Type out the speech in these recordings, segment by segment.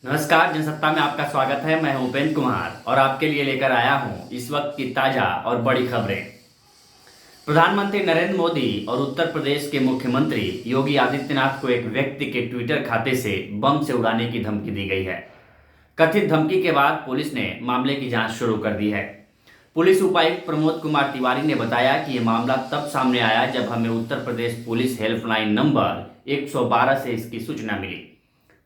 नमस्कार, जनसत्ता में आपका स्वागत है। मैं हूं उपेंद्र कुमार और आपके लिए लेकर आया हूं इस वक्त की ताजा और बड़ी खबरें। प्रधानमंत्री नरेंद्र मोदी और उत्तर प्रदेश के मुख्यमंत्री योगी आदित्यनाथ को एक व्यक्ति के ट्विटर खाते से बम से उड़ाने की धमकी दी गई है। कथित धमकी के बाद पुलिस ने मामले की जांच शुरू कर दी है। पुलिस उपायुक्त प्रमोद कुमार तिवारी ने बताया कि यह मामला तब सामने आया जब हमें Uttar Pradesh police helpline number 112 से इसकी सूचना मिली।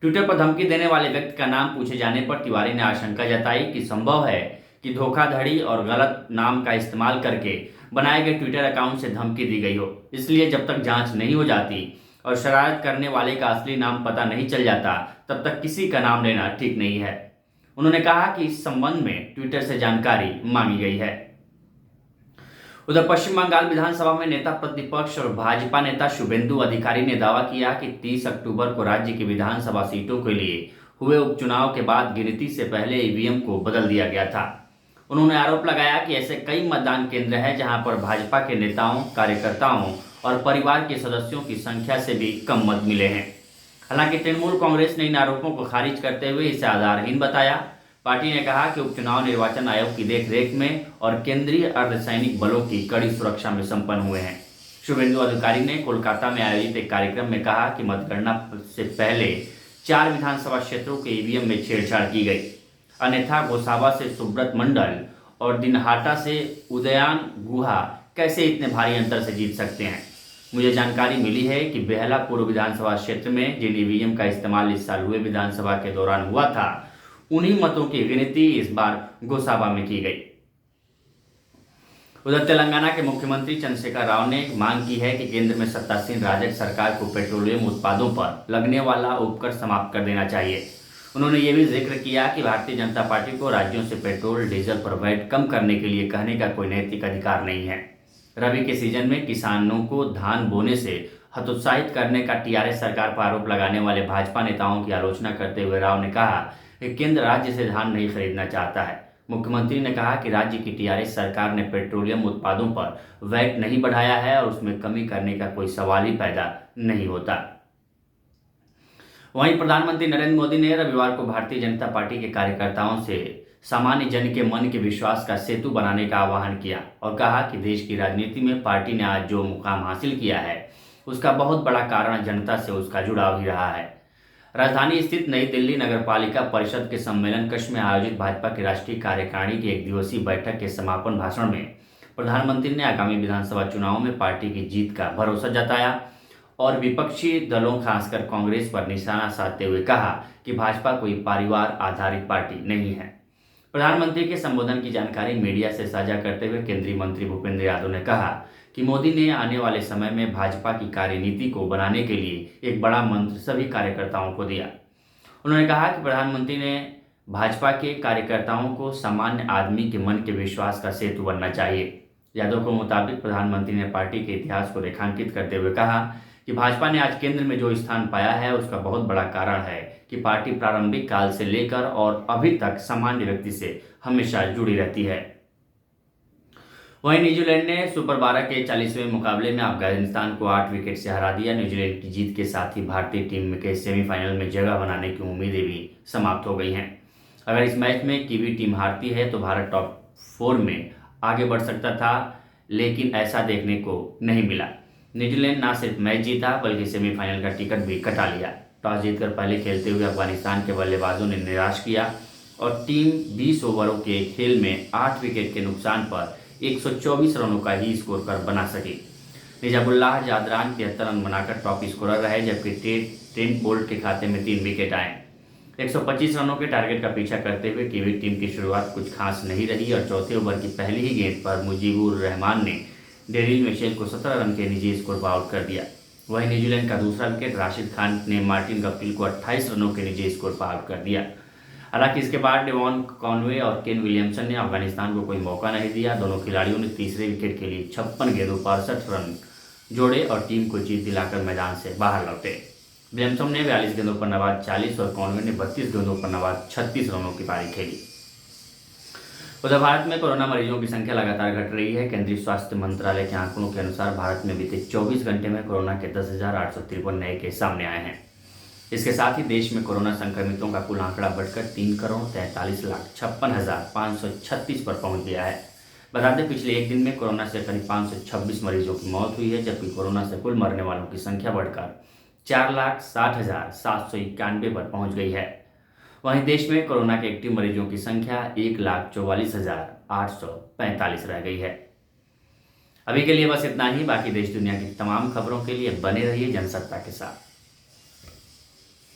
ट्विटर पर धमकी देने वाले व्यक्ति का नाम पूछे जाने पर तिवारी ने आशंका जताई कि संभव है कि धोखाधड़ी और गलत नाम का इस्तेमाल करके बनाए गए ट्विटर अकाउंट से धमकी दी गई हो। इसलिए जब तक जांच नहीं हो जाती और शरारत करने वाले का असली नाम पता नहीं चल जाता, तब तक किसी का नाम लेना ठीक नहीं है। उन्होंने कहा कि इस संबंध में ट्विटर से जानकारी मांगी गई है। उधर पश्चिम बंगाल विधानसभा में नेता प्रतिपक्ष और भाजपा नेता शुभेंदु अधिकारी ने दावा किया कि 30 अक्टूबर को राज्य की विधानसभा सीटों के लिए हुए उपचुनाव के बाद गिनती से पहले ईवीएम को बदल दिया गया था। उन्होंने आरोप लगाया कि ऐसे कई मतदान केंद्र हैं जहां पर भाजपा के नेताओं, कार्यकर्ताओं और परिवार के सदस्यों की संख्या से भी कम मत मिले हैं। हालांकि तृणमूल कांग्रेस ने इन आरोपों को खारिज करते हुए इसे आधारहीन बताया। पार्टी ने कहा कि उपचुनाव निर्वाचन आयोग की देखरेख में और केंद्रीय अर्धसैनिक बलों की कड़ी सुरक्षा में संपन्न हुए हैं। शुभेंदु अधिकारी ने कोलकाता में आयोजित एक कार्यक्रम में कहा कि मतगणना से पहले 4 विधानसभा क्षेत्रों के ईवीएम में छेड़छाड़ की गई, अन्यथा गोसाबा से सुब्रत मंडल और दिनहाटा से उदयन गुहा कैसे इतने भारी अंतर से जीत सकते हैं। मुझे जानकारी मिली है कि बेहला पूर्व विधानसभा क्षेत्र में जिन ईवीएम का इस्तेमाल इस साल हुए विधानसभा के दौरान हुआ था, उन्हीं मतों की गिनती इस बार गोसाबा में की गई। उधर तेलंगाना के मुख्यमंत्री चंद्रशेखर राव ने मांग की है कि केंद्र में सत्तासीन राजग सरकार को पेट्रोलियम उत्पादों पर लगने वाला उपकर समाप्त कर देना चाहिए। उन्होंने ये भी जिक्र किया कि भारतीय जनता पार्टी को राज्यों से पेट्रोल डीजल पर वैट कम करने के लिए कहने का कोई नैतिक अधिकार नहीं है। रबी के सीजन में किसानों को धान बोने से हतोत्साहित करने का टीआरएस सरकार पर आरोप लगाने वाले भाजपा नेताओं की आलोचना करते हुए राव ने कहा कि केंद्र राज्य से धान नहीं खरीदना चाहता है। मुख्यमंत्री ने कहा कि राज्य की टीआरएस सरकार ने पेट्रोलियम उत्पादों पर वैट नहीं बढ़ाया है और उसमें कमी करने का कोई सवाल ही पैदा नहीं होता। वहीं प्रधानमंत्री नरेंद्र मोदी ने रविवार को भारतीय जनता पार्टी के कार्यकर्ताओं से सामान्य जन के मन के विश्वास का सेतु बनाने का आह्वान किया और कहा कि देश की राजनीति में पार्टी ने आज जो मुकाम हासिल किया है, उसका बहुत बड़ा कारण जनता से उसका जुड़ाव ही रहा है। राजधानी स्थित नई दिल्ली नगरपालिका परिषद के सम्मेलन कक्ष में आयोजित भाजपा की राष्ट्रीय कार्यकारिणी की 1 दिवसीय बैठक के समापन भाषण में प्रधानमंत्री ने आगामी विधानसभा चुनाव में पार्टी की जीत का भरोसा जताया और विपक्षी दलों खासकर कांग्रेस पर निशाना साधते हुए कहा कि भाजपा कोई परिवार आधारित पार्टी नहीं है। प्रधानमंत्री के संबोधन की जानकारी मीडिया से साझा करते हुए केंद्रीय मंत्री भूपेंद्र यादव ने कहा कि मोदी ने आने वाले समय में भाजपा की कार्यनीति को बनाने के लिए एक बड़ा मंत्र सभी कार्यकर्ताओं को दिया। उन्होंने कहा कि प्रधानमंत्री ने भाजपा के कार्यकर्ताओं को सामान्य आदमी के मन के विश्वास का सेतु बनना चाहिए। यादव के मुताबिक प्रधानमंत्री ने पार्टी के इतिहास को रेखांकित करते हुए कहा कि भाजपा ने आज केंद्र में जो स्थान पाया है, उसका बहुत बड़ा कारण है कि पार्टी प्रारंभिक काल से लेकर और अभी तक सामान्य व्यक्ति से हमेशा जुड़ी रहती है। वहीं न्यूजीलैंड ने सुपर 12 के 40वें मुकाबले में अफगानिस्तान को 8 विकेट से हरा दिया। न्यूजीलैंड की जीत के साथ ही भारतीय टीम के सेमीफाइनल में जगह बनाने की उम्मीदें भी समाप्त हो गई हैं। अगर इस मैच में कीवी टीम हारती है तो भारत टॉप 4 में आगे बढ़ सकता था, लेकिन ऐसा देखने को नहीं मिला। न्यूजीलैंड न सिर्फ मैच जीता बल्कि सेमीफाइनल का टिकट भी कटा लिया। टॉस जीतकर पहले खेलते हुए अफगानिस्तान के बल्लेबाजों ने निराश किया और टीम 20 ओवरों के खेल में 8 विकेट के नुकसान पर 124 रनों का ही स्कोर कर बना सकी। निजामुल्लाह जादरान 73 रन बनाकर टॉप स्कोरर रहे, जबकि ट्रेंट बोल्ट के खाते में 3 विकेट आए। 125 रनों के टारगेट का पीछा करते हुए कीवी टीम की शुरुआत कुछ खास नहीं रही और चौथे ओवर की पहली ही गेंद पर मुजीबुर रहमान ने डेरिल मिशेल को 17 रन के निजी स्कोर पर आउट कर दिया। वहीं न्यूजीलैंड का दूसरा विकेट राशिद खान ने मार्टिन गप्टिल को 28 रनों के निजी स्कोर पर आउट कर दिया। हालांकि इसके बाद डेवॉन कॉनवे और केन विलियमसन ने अफगानिस्तान को कोई मौका नहीं दिया। दोनों खिलाड़ियों ने तीसरे विकेट के लिए 56 गेंदों पर 68 रन जोड़े और टीम को जीत दिलाकर मैदान से बाहर लौटे। विलियमसन ने 42 गेंदों पर नवाज 40 और कॉनवे ने 32 गेंदों पर नवाज 36 रनों की पारी खेली। उधर भारत में कोरोना मरीजों की संख्या लगातार घट रही है। केंद्रीय स्वास्थ्य मंत्रालय के आंकड़ों के अनुसार भारत में बीते 24 घंटे में कोरोना के 10,853 नए केस सामने आए हैं। इसके साथ ही देश में कोरोना संक्रमितों का कुल आंकड़ा बढ़कर 3,43,56,536 पर पहुंच गया है। बता दें, पिछले एक दिन में कोरोना से करीब 526 मरीजों की मौत हुई है, जबकि कोरोना से कुल मरने वालों की संख्या बढ़कर 4,60,791 पर पहुंच गई है। वहीं देश में कोरोना के एक्टिव मरीजों की संख्या 1,44,845 रह गई है। अभी के लिए बस इतना ही। बाकी देश दुनिया की तमाम खबरों के लिए बने रहिए जनसत्ता के साथ।